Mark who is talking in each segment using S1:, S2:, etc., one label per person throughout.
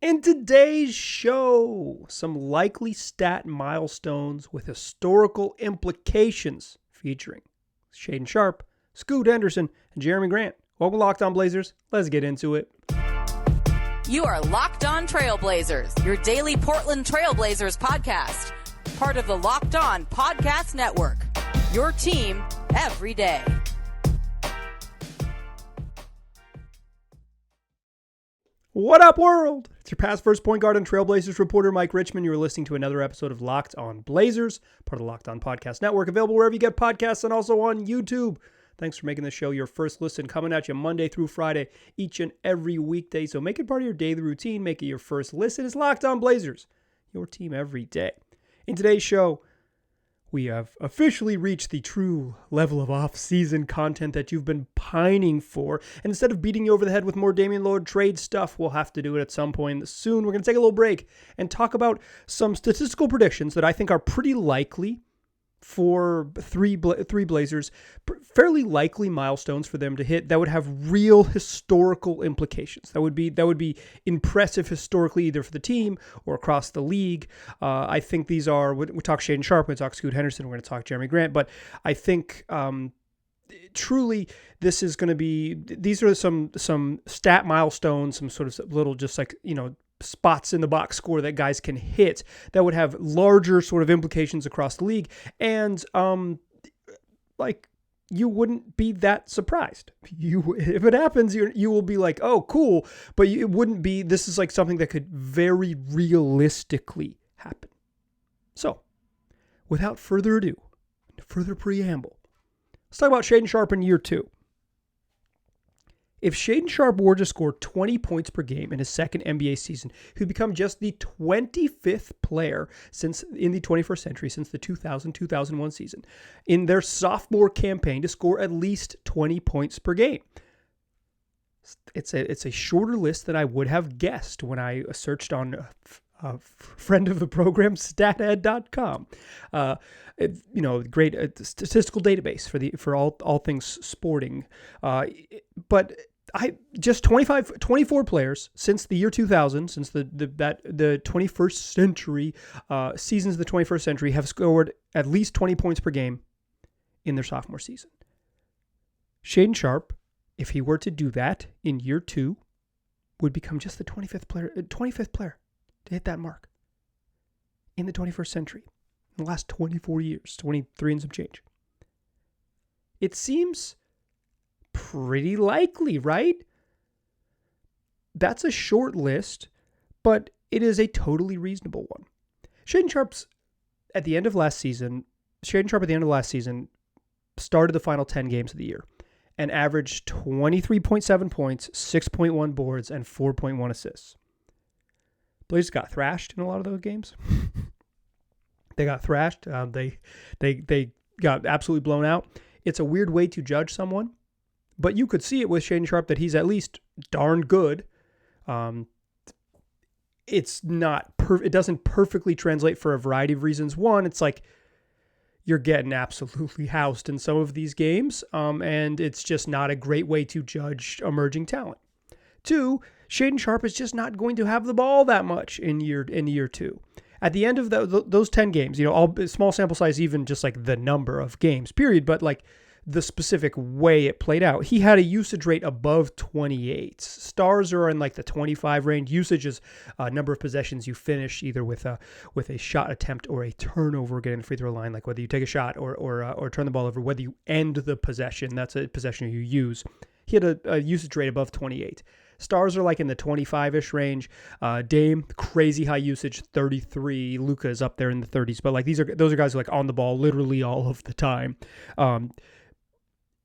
S1: In today's show, some likely stat milestones with historical implications featuring Shaedon Sharpe, Scoot Henderson, and Jerami Grant. Welcome to Locked On Blazers. Let's get into it.
S2: You are Locked On Trailblazers, your daily Portland Trailblazers podcast. Part of the Locked On Podcast Network, your team every day.
S1: What up, world? It's your past first point guard and Trailblazers reporter, Mike Richmond. You are listening to another episode of Locked On Blazers, part of the Locked On Podcast Network, available wherever you get podcasts and also on YouTube. Thanks for making the show your first listen, coming at you Monday through Friday, each and every weekday. So make it part of your daily routine. Make it your first listen. It's Locked On Blazers, your team every day. In today's show, we have officially reached the true level of off-season content that you've been pining for. And instead of beating you over the head with more Damian Lillard trade stuff, we'll have to do it at some point soon. We're going to take a little break and talk about some statistical predictions that I think are pretty likely for three Blazers, fairly likely milestones for them to hit that would have real historical implications. That would be impressive historically, either for the team or across the league. I think these are, we talk Shaedon Sharpe, we talk Scoot Henderson, we're going to talk Jerami Grant, but I think truly this is going to be, these are some stat milestones, some sort of little just like, spots in the box score that guys can hit that would have larger sort of implications across the league. And you wouldn't be that surprised. If it happens, you will be like, oh, cool. But it wouldn't be, this is like something that could very realistically happen. So without further ado, further preamble, let's talk about Shaedon Sharpe in year two. If Shaedon Sharpe were to score 20 points per game in his second NBA season, he'd become just the 25th player in the 21st century since the 2000-2001 season in their sophomore campaign to score at least 20 points per game. It's a shorter list than I would have guessed when I searched on a friend of the program, stathead.com. Great statistical database for all things sporting. But I just 24 players since the year 2000, since the 21st century, seasons of the 21st century have scored at least 20 points per game in their sophomore season. Shaedon Sharpe, if he were to do that in year two, would become just the 25th player to hit that mark in the 21st century, in the last 24 years, 23 and some change. It seems pretty likely, right? That's a short list, but it is a totally reasonable one. Shaedon Sharpe at the end of last season started the final 10 games of the year and averaged 23.7 points, 6.1 boards, and 4.1 assists. Blazers got thrashed in a lot of those games. They got thrashed. They got absolutely blown out. It's a weird way to judge someone, but you could see it with Shaedon Sharpe that he's at least darn good. It's not it doesn't perfectly translate for a variety of reasons. One, it's like you're getting absolutely housed in some of these games, and it's just not a great way to judge emerging talent. Two, Shaedon Sharpe is just not going to have the ball that much in year two. At the end of those 10 games, all small sample size, even just like the number of games, period, but like the specific way it played out, he had a usage rate above 28. Stars are in like the 25 range. Usage is a number of possessions you finish either with a shot attempt or a turnover getting the free throw line, like whether you take a shot or turn the ball over, whether you end the possession, that's a possession you use. He had a usage rate above 28. Stars are like in the 25-ish range. Dame, crazy high usage, 33. Luka is up there in the 30s. But like those are guys who are like on the ball literally all of the time.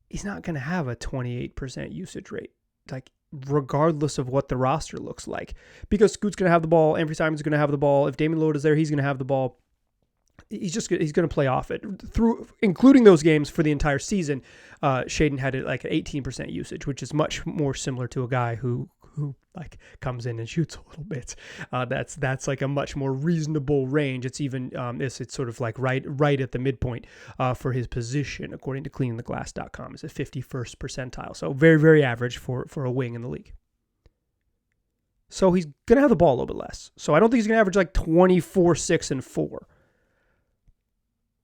S1: He's not going to have a 28% usage rate, like regardless of what the roster looks like, because Scoot's going to have the ball. Anthony Simon's going to have the ball. If Damian Lillard is there, he's going to have the ball. He's going to play off it through, including those games for the entire season. Shaedon had it like an 18% usage, which is much more similar to a guy who like comes in and shoots a little bit. That's like a much more reasonable range. It's even it's sort of like right at the midpoint for his position, according to cleaningtheglass.com. It's a 51st percentile, so very very average for a wing in the league. So he's going to have the ball a little bit less. So I don't think he's going to average like 24, 6, and 4.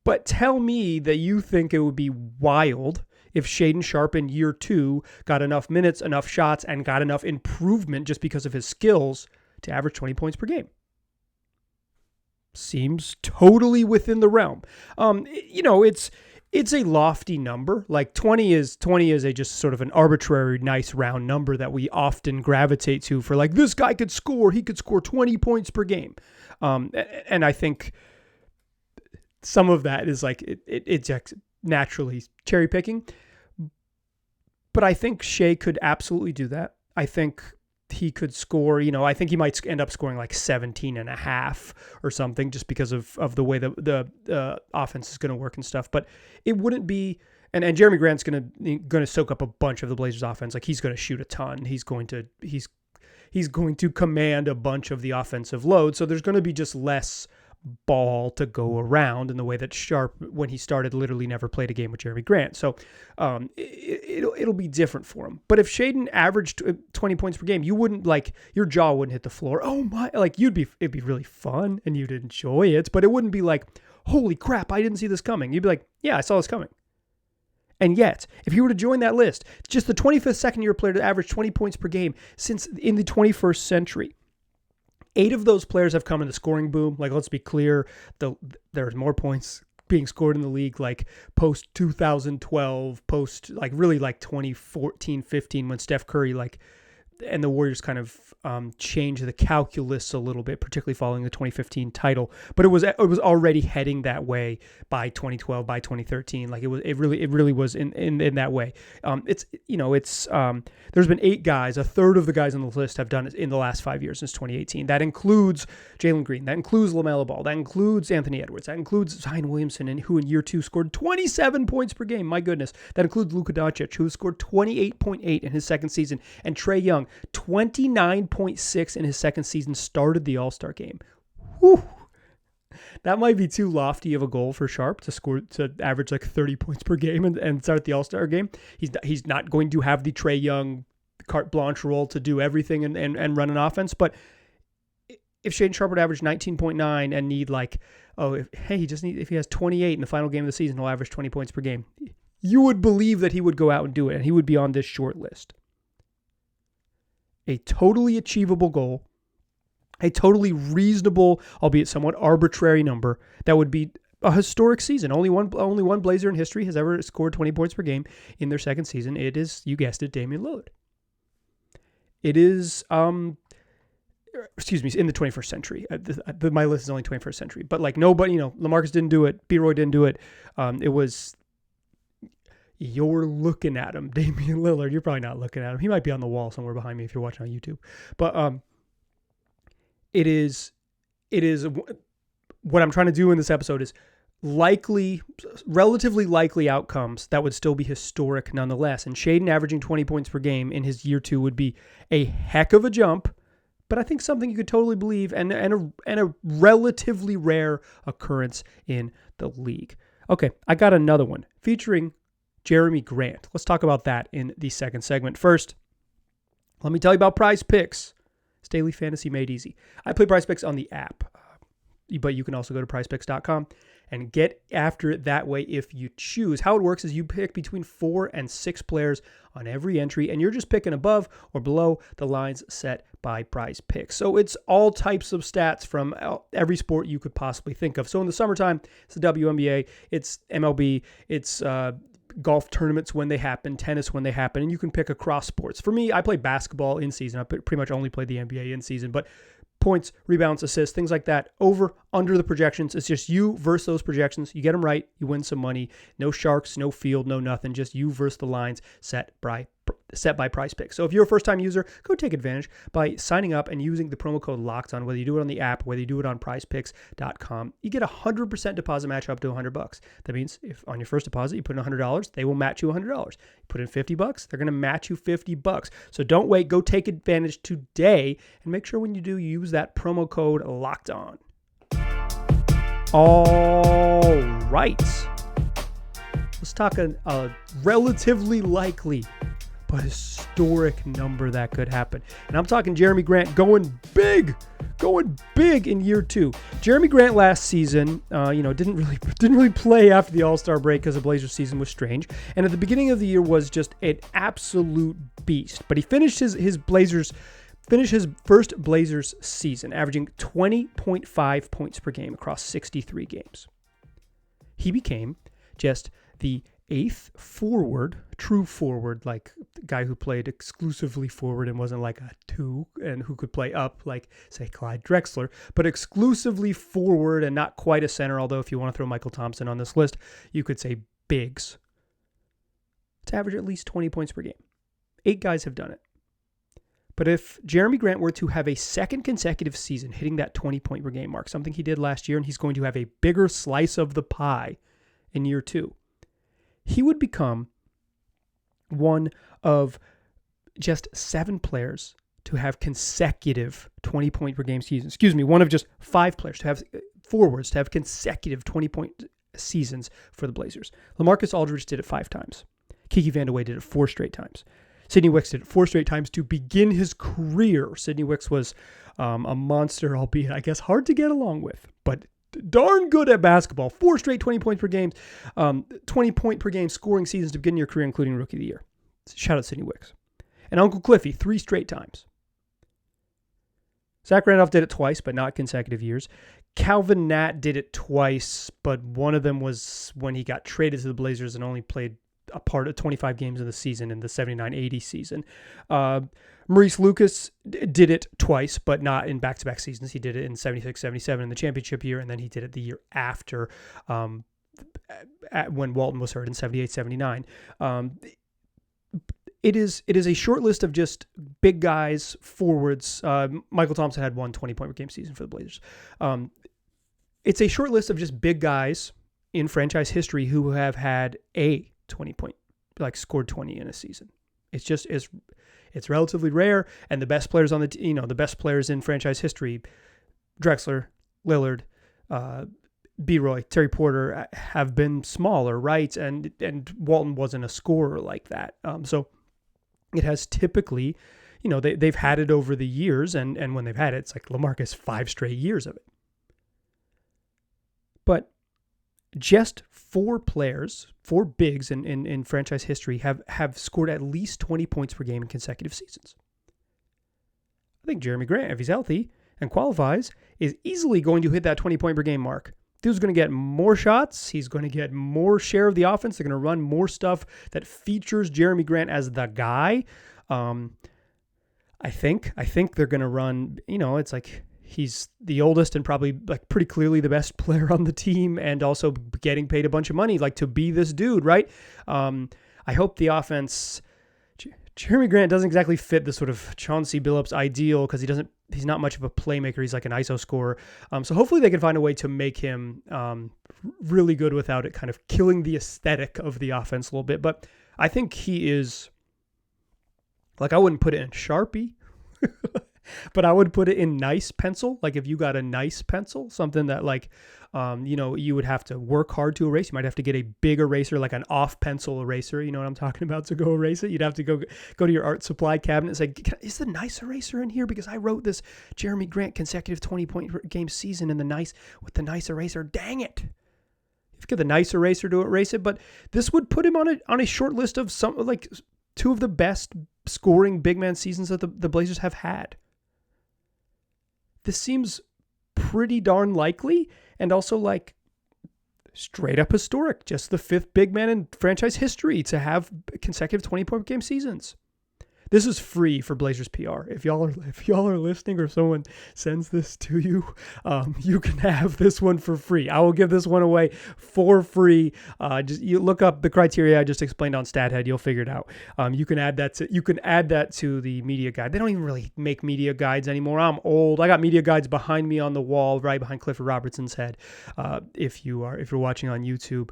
S1: But tell me that you think it would be wild if Shaedon Sharpe in year 2 got enough minutes, enough shots, and got enough improvement just because of his skills to average 20 points per game. Seems totally within the realm. It's a lofty number. Like 20 is a just sort of an arbitrary, nice round number that we often gravitate to for like, this guy could score. He could score 20 points per game. And I think some of that is like, it's naturally cherry picking. But I think Shea could absolutely do that. I think he could score, I think he might end up scoring like 17 and a half or something just because of the way the offense is going to work and stuff. But it wouldn't be, and Jerami Grant's going to soak up a bunch of the Blazers offense. Like he's going to shoot a ton. He's going to command a bunch of the offensive load. So there's going to be just less ball to go around in the way that Sharpe, when he started, literally never played a game with Jerami Grant. So it'll be different for him. But if Shaedon averaged 20 points per game, you wouldn't your jaw wouldn't hit the floor. Oh my, it'd be really fun and you'd enjoy it, but it wouldn't be like, holy crap, I didn't see this coming. You'd be like, yeah, I saw this coming. And yet, if you were to join that list, just the 25th second-year player to average 20 points per game since in the 21st century, 8 of those players have come in the scoring boom. Like, let's be clear, there's more points being scored in the league like post 2012, post like really like 2014, 15 when Steph Curry and the Warriors kind of changed the calculus a little bit, particularly following the 2015 title. But it was already heading that way by 2012, by 2013. Like it really was in that way. There's been 8 guys, a third of the guys on the list have done it in the last 5 years since 2018. That includes Jalen Green, that includes LaMelo Ball, that includes Anthony Edwards, that includes Zion Williamson, and who in year 2 scored 27 points per game. My goodness, that includes Luka Doncic, who scored 28.8 in his second season, and Trae Young, 29.6 in his second season, started the All-Star game. Whew. That might be too lofty of a goal for Sharpe to average like 30 points per game and start the All-Star game. He's not going to have the Trae Young carte blanche role to do everything and run an offense. But if Shaedon Sharpe would average 19.9 and need if he has 28 in the final game of the season, he'll average 20 points per game. You would believe that he would go out and do it, and he would be on this short list. A totally achievable goal, a totally reasonable, albeit somewhat arbitrary number that would be a historic season. Only one Blazer in history has ever scored 20 points per game in their second season. It is, you guessed it, Damian Lillard. It is, in the 21st century. My list is only 21st century, but like nobody, LaMarcus didn't do it. B-Roy didn't do it. It was, you're looking at him, Damian Lillard. You're probably not looking at him. He might be on the wall somewhere behind me if you're watching on YouTube. But it is what I'm trying to do in this episode is relatively likely outcomes that would still be historic nonetheless. And Shaedon averaging 20 points per game in his year 2 would be a heck of a jump, but I think something you could totally believe and a relatively rare occurrence in the league. Okay, I got another one featuring Jerami Grant. Let's talk about that in the second segment. First, let me tell you about PrizePicks. It's daily fantasy made easy. I play PrizePicks on the app, but you can also go to PrizePicks.com and get after it that way if you choose. How it works is you pick between 4 and 6 players on every entry, and you're just picking above or below the lines set by PrizePicks. So it's all types of stats from every sport you could possibly think of. So in the summertime, it's the WNBA, it's MLB, it's golf tournaments when they happen, tennis when they happen, and you can pick across sports. For me, I play basketball in season. I pretty much only play the NBA in season, but points, rebounds, assists, things like that, over, under the projections. It's just you versus those projections. You get them right, you win some money. No sharks, no field, no nothing. Just you versus the lines set by PrizePicks. So if you're a first-time user, go take advantage by signing up and using the promo code LOCKEDON, whether you do it on the app, whether you do it on PrizePicks.com. You get a 100% deposit match up to $100. That means if on your first deposit you put in $100, they will match you $100. You put in $50, they're going to match you $50. So don't wait. Go take advantage today, and make sure when you do, you use that promo code LOCKEDON. All right. Let's talk a relatively likely but historic number that could happen. And I'm talking Jerami Grant going big in year 2. Jerami Grant last season, didn't really play after the All-Star break because the Blazers season was strange. And at the beginning of the year was just an absolute beast. But he finished his first Blazers season averaging 20.5 points per game across 63 games. He became just the 8th forward, true forward, like the guy who played exclusively forward and wasn't like a 2 and who could play up like, say, Clyde Drexler, but exclusively forward and not quite a center, although if you want to throw Michael Thompson on this list, you could say bigs, to average at least 20 points per game. 8 guys have done it. But if Jerami Grant were to have a second consecutive season hitting that 20-point per game mark, something he did last year, and he's going to have a bigger slice of the pie in year 2, he would become one of just 7 players to have consecutive 20-point per game seasons. One of just 5 players to have forwards to have consecutive 20-point seasons for the Blazers. LaMarcus Aldridge did it 5 times. Kiki Vandeweghe did it 4 straight times. Sidney Wicks did it 4 straight times to begin his career. Sidney Wicks was a monster, albeit, I guess, hard to get along with, but darn good at basketball. 4 straight 20 points per game, 20 point per game scoring seasons to begin your career, including Rookie of the Year. Shout out Sidney Wicks. And Uncle Cliffy, 3 straight times. Zach Randolph did it twice, but not consecutive years. Calvin Nat did it twice, but one of them was when he got traded to the Blazers and only played a part of 25 games of the season in the 79-80 season. Maurice Lucas did it twice, but not in back-to-back seasons. He did it in 76-77 in the championship year, and then he did it the year after when Walton was hurt in 78-79. It is a short list of just big guys, forwards. Michael Thompson had 1 20-point per game season for the Blazers. It's a short list of just big guys in franchise history who have had a 20-point, like scored 20 in a season. It's relatively rare, and the best players on the best players in franchise history, Drexler, Lillard, B-Roy, Terry Porter, have been smaller, right? And Walton wasn't a scorer like that. So it has typically, they've had it over the years, and when they've had it, it's like LaMarcus 5 straight years of it. But just 4 players, 4 bigs in franchise history have scored at least 20 points per game in consecutive seasons. I think Jerami Grant, if he's healthy and qualifies, is easily going to hit that 20-point per game mark. Dude's going to get more shots. He's going to get more share of the offense. They're going to run more stuff that features Jerami Grant as the guy. I think they're going to run, it's like he's the oldest and probably like pretty clearly the best player on the team and also getting paid a bunch of money like to be this dude, right? I hope the offense, Jerami Grant doesn't exactly fit the sort of Chauncey Billups ideal because he's not much of a playmaker. He's like an ISO scorer. So hopefully they can find a way to make him really good without it kind of killing the aesthetic of the offense a little bit. But I think he is, like, I wouldn't put it in Sharpie, but I would put it in nice pencil. Like if you got a nice pencil, something that like, you would have to work hard to erase. You might have to get a big eraser, like an off pencil eraser. You know what I'm talking about? To go erase it, you'd have to go to your art supply cabinet and say, is the nice eraser in here? Because I wrote this Jerami Grant consecutive 20-point game season with the nice eraser. Dang it. You get the nice eraser to erase it, but this would put him on a short list of some, like 2 of the best scoring big man seasons that the Blazers have had. This seems pretty darn likely and also like straight up historic. Just the 5th big man in franchise history to have consecutive 20-point game seasons. This is free for Blazers PR. If y'all are listening or someone sends this to you, you can have this one for free. I will give this one away for free. Just you look up the criteria I just explained on StatHead. You'll figure it out. You can add that to the media guide. They don't even really make media guides anymore. I'm old. I got media guides behind me on the wall, right behind Clifford Robertson's head. If you're watching on YouTube,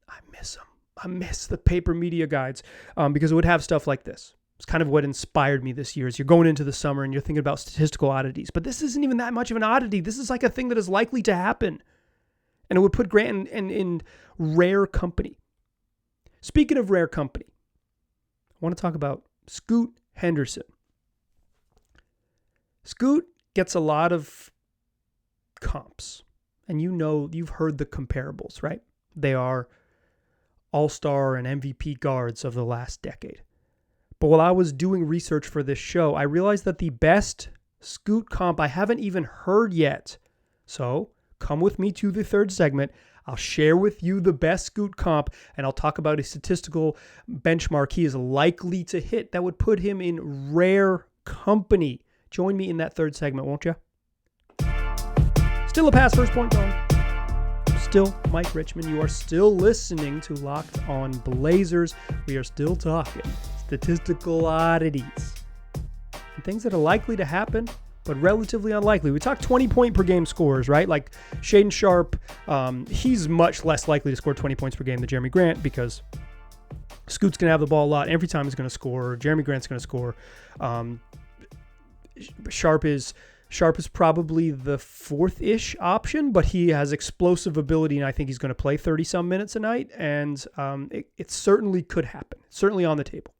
S1: I miss them. I miss the paper media guides because it would have stuff like this. It's kind of what inspired me this year. As you're going into the summer and you're thinking about statistical oddities, but this isn't even that much of an oddity. This is like a thing that is likely to happen, and it would put Grant in rare company. Speaking of rare company, I want to talk about Scoot Henderson. Scoot gets a lot of comps, and you've heard the comparables, right? They are all-star and MVP guards of the last decade. But while I was doing research for this show, I realized that the best Scoot comp I haven't even heard yet. So come with me to the third segment. I'll share with you the best Scoot comp, and I'll talk about a statistical benchmark he is likely to hit that would put him in rare company. Join me in that third segment, won't you? Still a pass first point guard. Still Mike Richmond. You are still listening to Locked On Blazers. We are still talking statistical oddities and things that are likely to happen, but relatively unlikely. We talk 20-point per game scores, right? Like Shaedon Sharpe, he's much less likely to score 20 points per game than Jerami Grant because Scoot's going to have the ball a lot. Every time he's going to score. Jerami Grant's going to score. Sharpe is probably the fourth-ish option, but he has explosive ability, and I think he's going to play 30-some minutes a night, and it certainly could happen. Certainly on the table.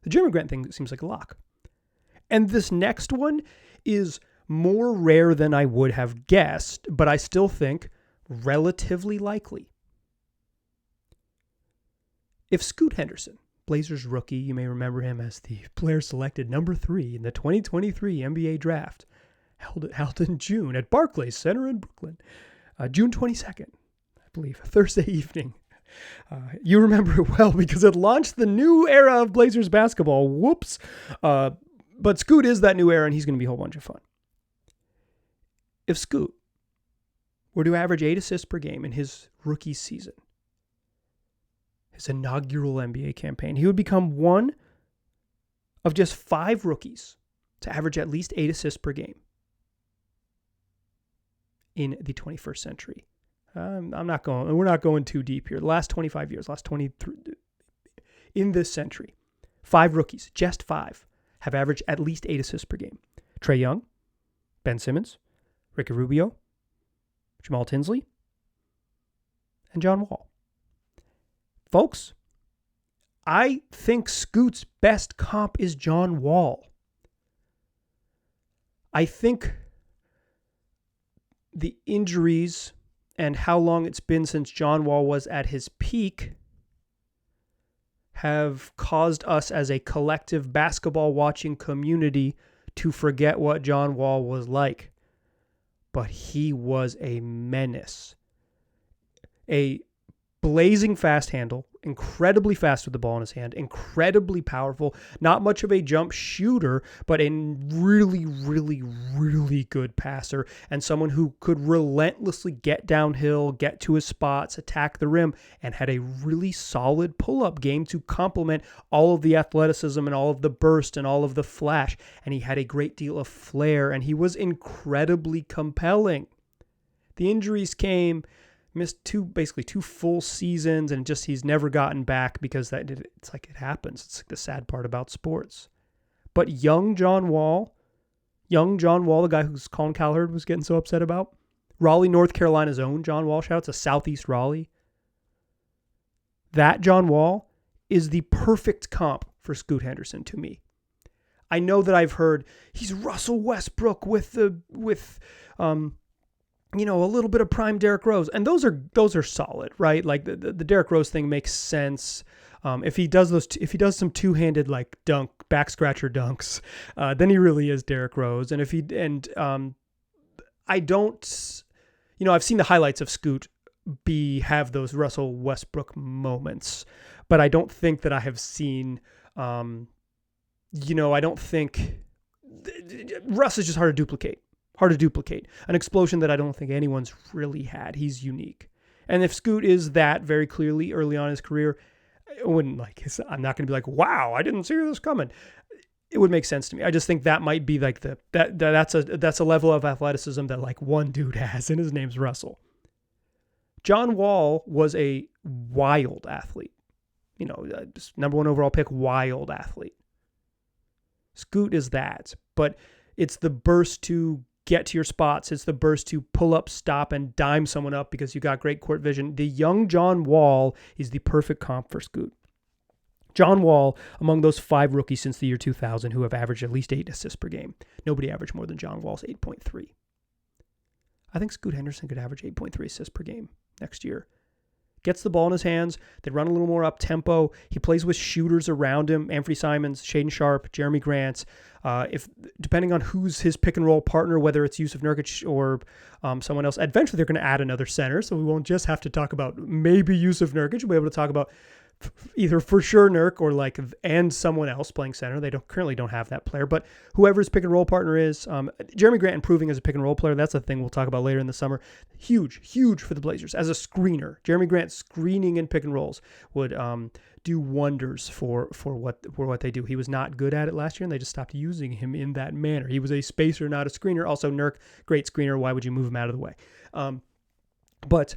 S1: The Jerami Grant thing seems like a lock. And this next one is more rare than I would have guessed, but I still think relatively likely. If Scoot Henderson, Blazers rookie, you may remember him as the player selected number 3 in the 2023 NBA draft, held in June at Barclays Center in Brooklyn, June 22nd, I believe, Thursday evening. You remember it well because it launched the new era of Blazers basketball. Whoops. But Scoot is that new era, and he's going to be a whole bunch of fun. If Scoot were to average 8 assists per game in his rookie season, his inaugural NBA campaign, he would become one of just 5 rookies to average at least 8 assists per game in the 21st century. We're not going too deep here. The last 25 years, last 23, in this century, 5 rookies, just 5, have averaged at least 8 assists per game. Trae Young, Ben Simmons, Ricky Rubio, Jamal Tinsley, and John Wall. Folks, I think Scoot's best comp is John Wall. I think the injuries and how long it's been since John Wall was at his peak have caused us as a collective basketball watching community to forget what John Wall was like. But he was a menace. A blazing fast handle, incredibly fast with the ball in his hand, incredibly powerful, not much of a jump shooter, but a really, really, really good passer and someone who could relentlessly get downhill, get to his spots, attack the rim, and had a really solid pull-up game to complement all of the athleticism and all of the burst and all of the flash. And he had a great deal of flair, and he was incredibly compelling. The injuries came, missed basically two full seasons, and he's never gotten back because it's like it happens. It's like the sad part about sports. But young John Wall, the guy who's Colin Cowherd was getting so upset about, Raleigh, North Carolina's own John Wall, shout out to Southeast Raleigh. That John Wall is the perfect comp for Scoot Henderson to me. I know that I've heard he's Russell Westbrook with a little bit of prime Derrick Rose. And those are solid, right? Like the Derrick Rose thing makes sense. If he does some two-handed like back scratcher dunks, then he really is Derrick Rose. And I've seen the highlights of Scoot have those Russell Westbrook moments, but I don't think that I have seen, I don't think Russ is just hard to duplicate. An explosion that I don't think anyone's really had. He's unique. And if Scoot is that very clearly early on in his career, I'm not going to be like, wow, I didn't see this coming. It would make sense to me. I just think that might be like that's a level of athleticism that like one dude has, and his name's Russell. John Wall was a wild athlete. Just number 1 overall pick, wild athlete. Scoot is that, but it's the burst to get to your spots. It's the burst to pull up, stop, and dime someone up because you got great court vision. The young John Wall is the perfect comp for Scoot. John Wall, among those 5 rookies since the year 2000 who have averaged at least 8 assists per game. Nobody averaged more than John Wall's 8.3. I think Scoot Henderson could average 8.3 assists per game next year. Gets the ball in his hands. They run a little more up-tempo. He plays with shooters around him. Anthony Simons, Shaedon Sharpe, Jerami Grant. Depending on who's his pick-and-roll partner, whether it's Jusuf Nurkic or someone else, eventually they're going to add another center, so we won't just have to talk about maybe Jusuf Nurkic. We'll be able to talk about either for sure Nurk or and someone else playing center. They currently don't have that player, but whoever's pick and roll partner is, Jerami Grant improving as a pick and roll player. That's a thing we'll talk about later in the summer. Huge for the Blazers as a screener. Jerami Grant screening in pick and rolls would do wonders for what they do. He was not good at it last year, and they just stopped using him in that manner. He was a spacer, not a screener. Also, Nurk, great screener. Why would you move him out of the way? But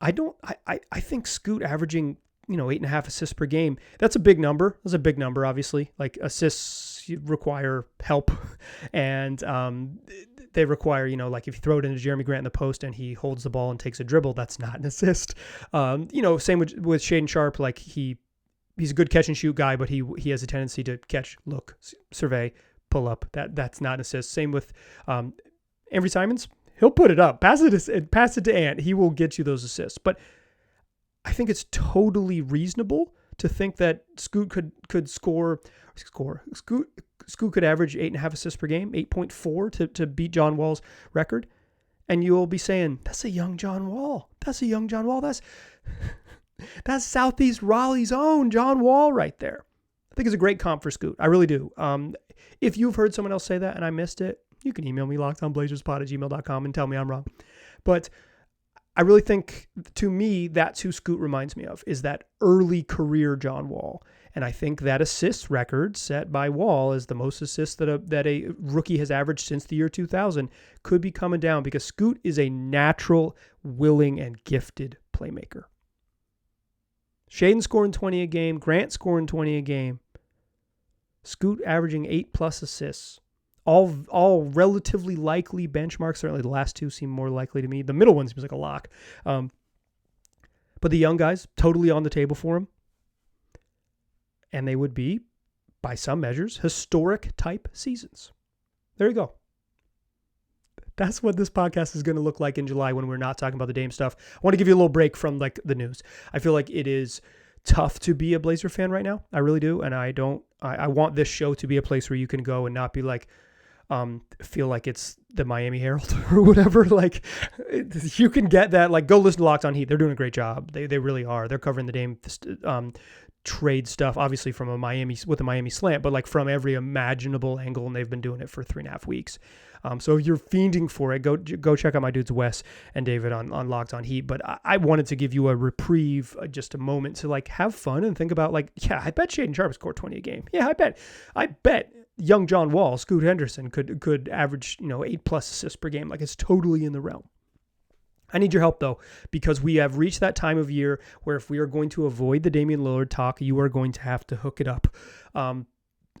S1: I think Scoot averaging, 8.5 assists per game, that's a big number. That's a big number, obviously. Like, assists require help, and they require, like if you throw it into Jerami Grant in the post and he holds the ball and takes a dribble, that's not an assist. Same with Shaedon Sharpe. Like, he's a good catch and shoot guy, but he has a tendency to catch, look, survey, pull up. That's not an assist. Same with Anthony Simons. He'll put it up. Pass it to Ant. He will get you those assists. But I think it's totally reasonable to think that Scoot could score. Scoot could average 8.5 assists per game, 8.4 to beat John Wall's record. And you'll be saying, that's a young John Wall. That's Southeast Raleigh's own John Wall right there. I think it's a great comp for Scoot. I really do. If you've heard someone else say that and I missed it, you can email me, lockedonblazerspod@gmail.com, and tell me I'm wrong. But I really think, to me, that's who Scoot reminds me of, is that early career John Wall. And I think that assist record set by Wall is the most assists that a rookie has averaged since the year 2000 could be coming down, because Scoot is a natural, willing, and gifted playmaker. Shaedon scoring 20 a game, Grant scoring 20 a game, Scoot averaging 8+ assists. All relatively likely benchmarks. Certainly the last two seem more likely to me. The middle one seems like a lock. But the young guys, totally on the table for him. And they would be, by some measures, historic type seasons. There you go. That's what this podcast is going to look like in July when we're not talking about the Dame stuff. I want to give you a little break from the news. I feel like it is tough to be a Blazer fan right now. I really do. And I want this show to be a place where you can go and not be like, feel like it's the Miami Herald or whatever. Like, you can get that. Like, go listen to Locked On Heat. They're doing a great job. They really are. They're covering the Dame trade stuff, obviously with a Miami slant, but like from every imaginable angle, and they've been doing it for 3.5 weeks. So if you're fiending for it, go check out my dudes Wes and David on Locked On Heat. But I wanted to give you a reprieve, just a moment to like have fun and think about like, yeah, I bet Shaedon Sharpe scored 20 a game. Yeah, I bet young John Wall, Scoot Henderson could average 8+ assists per game. Like, it's totally in the realm. I need your help, though, because we have reached that time of year where if we are going to avoid the Damian Lillard talk, you are going to have to hook it up.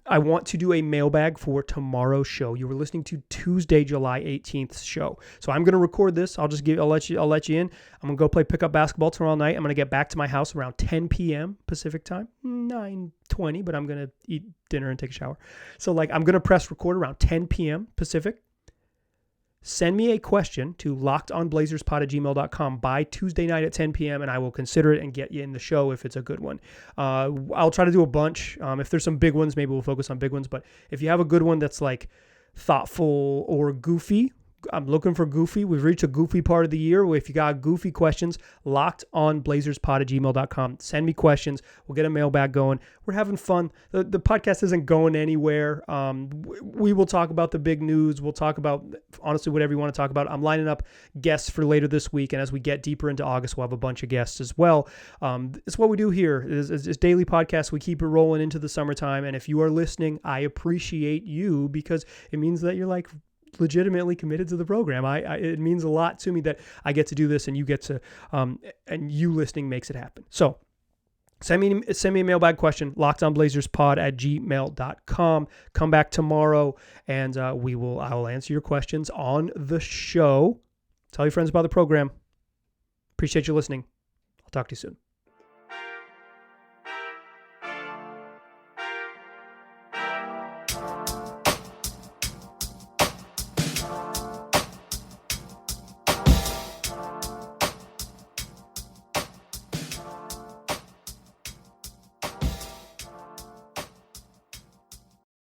S1: I want to do a mailbag for tomorrow's show. You were listening to Tuesday, July 18th show. So I'm going to record this. I'll let you in. I'm going to go play pickup basketball tomorrow night. I'm going to get back to my house around 10 p.m. Pacific time, 9:20, but I'm going to eat dinner and take a shower. So I'm going to press record around 10 p.m. Pacific. Send me a question to lockedonblazerspod@gmail.com by Tuesday night at 10 p.m. and I will consider it and get you in the show if it's a good one. I'll try to do a bunch. If there's some big ones, maybe we'll focus on big ones. But if you have a good one that's like thoughtful or goofy, I'm looking for goofy. We've reached a goofy part of the year. If you got goofy questions, lockedonblazerspod@gmail.com. Send me questions. We'll get a mailbag going. We're having fun. The podcast isn't going anywhere. We will talk about the big news. We'll talk about, honestly, whatever you want to talk about. I'm lining up guests for later this week. And as we get deeper into August, we'll have a bunch of guests as well. It's what we do here. It's daily podcasts. We keep it rolling into the summertime. And if you are listening, I appreciate you, because it means that you're like legitimately committed to the program. It means a lot to me that I get to do this and you get to, and you listening makes it happen. So send me a mailbag question, lockedonblazerspod@gmail.com. Come back tomorrow and I will answer your questions on the show. Tell your friends about the program. Appreciate you listening. I'll talk to you soon.